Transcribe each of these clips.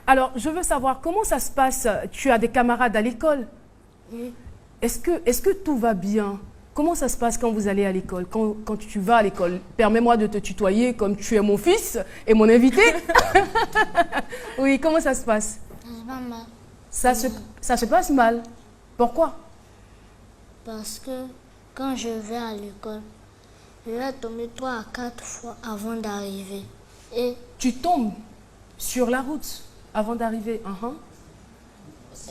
Alors, je veux savoir comment ça se passe. Tu as des camarades à l'école? Oui. Est-ce que tout va bien? Comment ça se passe quand vous allez à l'école, quand tu vas à l'école? Permets-moi de te tutoyer comme tu es mon fils et mon invité. Oui, comment ça se passe? Ça se passe mal. Ça se passe mal. Pourquoi? Parce que quand je vais à l'école, je vais tomber 3 à 4 fois avant d'arriver. Et Tu tombes sur la route avant d'arriver.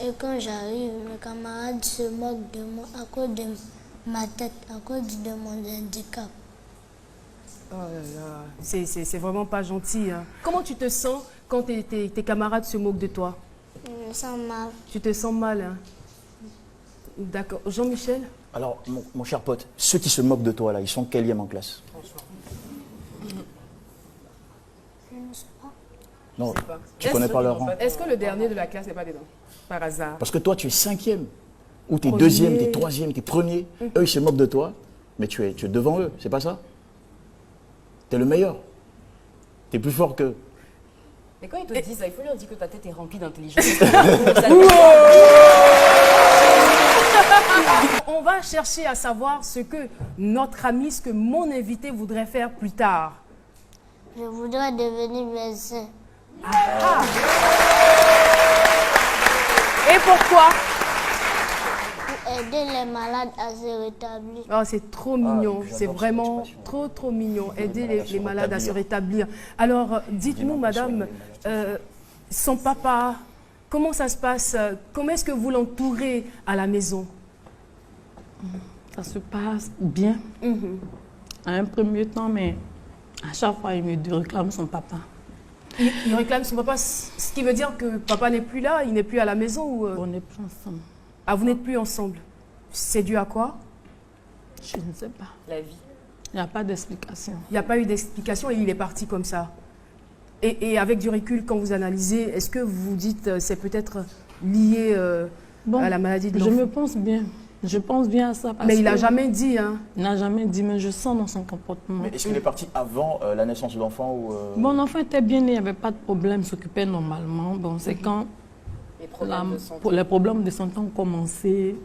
Et quand j'arrive, mes camarades se moquent de moi à cause de ma tête, à cause de mon handicap. Oh là là, c'est vraiment pas gentil. Hein. Comment tu te sens quand tes camarades se moquent de toi? Je me sens mal. Tu te sens mal, hein? D'accord. Jean-Michel? Alors, mon cher pote, ceux qui se moquent de toi, là, ils sont quelième en classe? Je ne sais pas. Non, tu connais pas leur rang. Est-ce que le dernier de la classe n'est pas dedans? Par hasard. Parce que toi, tu es 5e, ou tu es Premier. 2e, tu es 3e, tu es 1er. Eux, ils se moquent de toi, mais tu es devant eux, c'est pas ça? Tu es le meilleur. Tu es plus fort qu'eux. Et quand ils te disent ça, il faut leur dire que ta tête est remplie d'intelligence. On va chercher à savoir ce que notre ami, ce que mon invité voudrait faire plus tard. Je voudrais devenir médecin. Et pourquoi? Pour aider les malades à se rétablir. Oh, c'est trop mignon, j'adore c'est cette vraiment expression. trop mignon, aider malades à se les malades à se rétablir. rétablir. Alors, dites-nous, madame, soigner son papa, comment ça se passe? Comment est-ce que vous l'entourez à la maison? Ça se passe bien, à un premier temps, mais à chaque fois, il me réclame son papa. Il réclame son papa, ce qui veut dire que papa n'est plus là, il n'est plus à la maison ou... On n'est plus ensemble. Ah, vous n'êtes plus ensemble. C'est dû à quoi? Je ne sais pas. La vie. Il n'y a pas d'explication. Il n'y a pas eu d'explication et il est parti comme ça. Et avec du recul, quand vous analysez, est-ce que vous vous dites c'est peut-être lié à la maladie de Je l'enfant? me pense bien. Je pense bien à ça. Parce Mais il n'a que jamais dit, hein? Il n'a jamais dit, mais je sens dans son comportement. Mais est-ce qu'il est parti avant la naissance de l'enfant ou Bon, l'enfant était bien né, il n'y avait pas de problème, il s'occupait normalement. Bon, c'est quand Les problèmes de santé. les problèmes de santé ont commencé.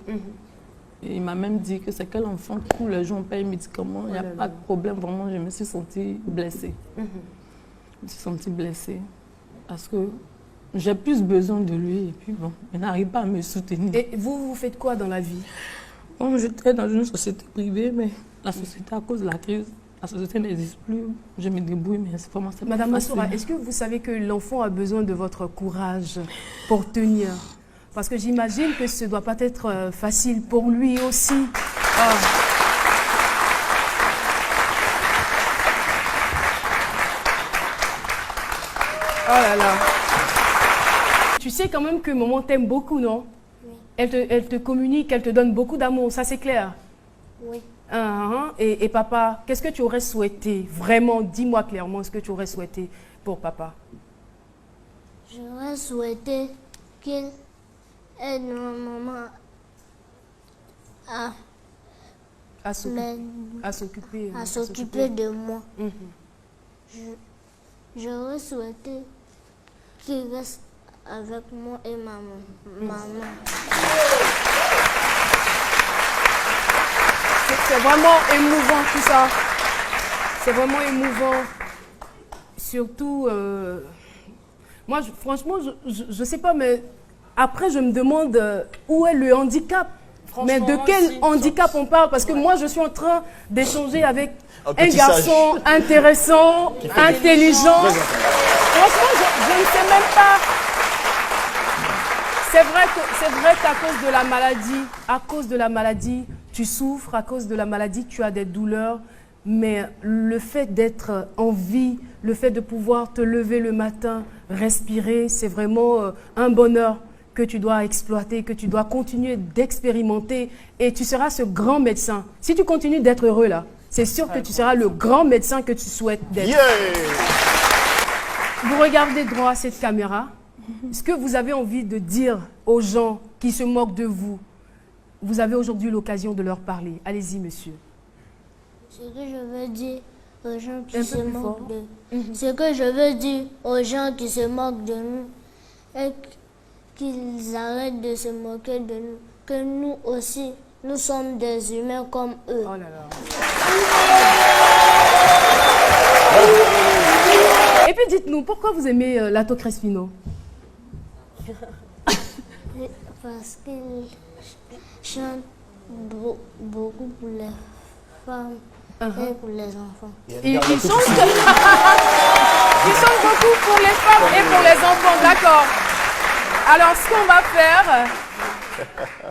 Et il m'a même dit que c'est que l'enfant, tous les jours, on paye médicaments, il n'y a pas de problème. Vraiment, je me suis sentie blessée. Je me suis sentie blessée parce que j'ai plus besoin de lui. Et puis, bon, il n'arrive pas à me soutenir. Et vous faites quoi dans la vie? Bon, j'étais dans une société privée, mais la société, à cause de la crise, la société n'existe plus. Je me débrouille, mais c'est vraiment ça. Madame Massoura, est-ce que vous savez que l'enfant a besoin de votre courage pour tenir? Parce que j'imagine que ce ne doit pas être facile pour lui aussi. Ah. Oh là là. Tu sais quand même que maman t'aime beaucoup, non? Oui. Elle te communique, elle te donne beaucoup d'amour, ça c'est clair? Oui. Et papa, qu'est-ce que tu aurais souhaité? Vraiment, dis-moi clairement ce que tu aurais souhaité pour papa. J'aurais souhaité qu'il aide ma maman À s'occuper de moi. J'aurais souhaité qu'il reste avec moi et ma maman. C'est vraiment émouvant tout ça. C'est vraiment émouvant. Surtout, moi franchement, je sais pas, mais après je me demande où est le handicap. Mais de quel handicap on parle? Parce que moi je suis en train d'échanger avec un garçon intéressant, intelligent. Franchement, je ne sais même pas. C'est vrai qu'à cause de la maladie, tu souffres, à cause de la maladie, tu as des douleurs. Mais le fait d'être en vie, le fait de pouvoir te lever le matin, respirer, c'est vraiment un bonheur que tu dois exploiter, que tu dois continuer d'expérimenter. Et tu seras ce grand médecin. Si tu continues d'être heureux là, c'est sûr que tu seras le grand médecin que tu souhaites d'être. Yeah! Vous regardez droit à cette caméra. Ce que vous avez envie de dire aux gens qui se moquent de vous, vous avez aujourd'hui l'occasion de leur parler. Allez-y, monsieur. Ce que je veux dire aux gens qui Un peu se plus moquent fort. Ce que je veux dire aux gens qui se moquent de nous, et qu'ils arrêtent de se moquer de nous, que nous aussi, nous sommes des humains comme eux. Oh là là. Et puis dites-nous, pourquoi vous aimez Lato Crespino? Parce qu'il chante beaucoup pour les femmes et pour les enfants. Il chante... Il chante beaucoup pour les femmes et pour les enfants, d'accord. Alors, ce qu'on va faire,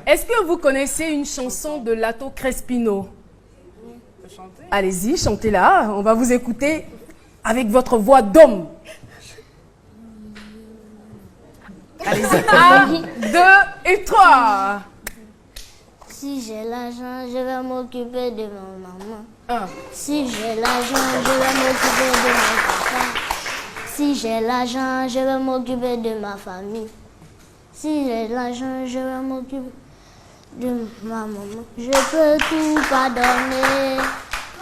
est-ce que vous connaissez une chanson de Lato Crespino? Allez-y, chantez-la, on va vous écouter avec votre voix d'homme. Allez-y, 1, 2 et 3. Si j'ai l'argent, je vais m'occuper de ma maman. 1. Si j'ai l'argent, je vais m'occuper de mon papa. Si j'ai l'argent, je vais m'occuper de ma famille. Si j'ai l'argent, je vais m'occuper de ma maman. Je peux tout pardonner,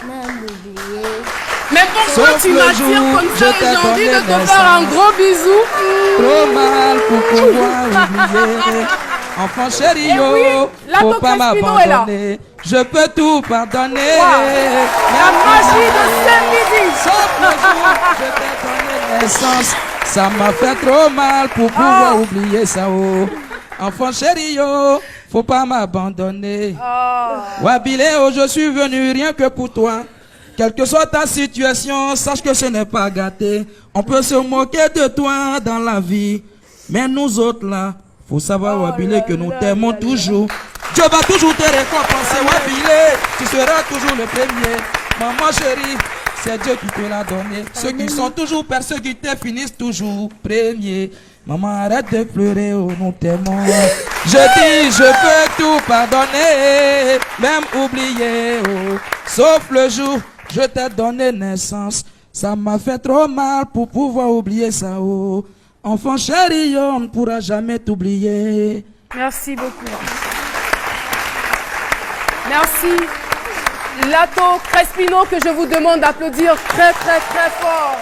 même oublier. Mais pourquoi Sauf tu le m'attires jour comme où ça je et t'ai j'ai envie de donné te faire un naissance. gros bisou? Trop mal pour pouvoir oublier. Enfant chéri, Eh oui, yo, Lato faut pas Crespino est là. m'abandonner. Je peux tout pardonner. Wow. La magie de Saint-Midi. Sauf le jour où je t'ai donné naissance. Ça m'a fait trop mal pour pouvoir oublier ça. Oh. Enfant chéri, yo, faut pas m'abandonner. Wabile, oh, je suis venu rien que pour toi. Quelle que soit ta situation, sache que ce n'est pas gâté. On peut se moquer de toi dans la vie. Mais nous autres là, faut savoir Wabile que nous t'aimons toujours. Dieu va toujours te récompenser Wabile. Tu seras toujours le premier. Maman chérie, c'est Dieu qui te l'a donné. Ceux qui sont toujours persécutés finissent toujours premiers. Maman, arrête de pleurer, oh, nous t'aimons. Je dis, je peux tout pardonner, même oublier, oh. Sauf le jour, je t'ai donné naissance. Ça m'a fait trop mal pour pouvoir oublier ça, oh. Enfant chéri, on ne pourra jamais t'oublier. Merci beaucoup. Merci. Lato Crespino, que je vous demande d'applaudir très très très fort.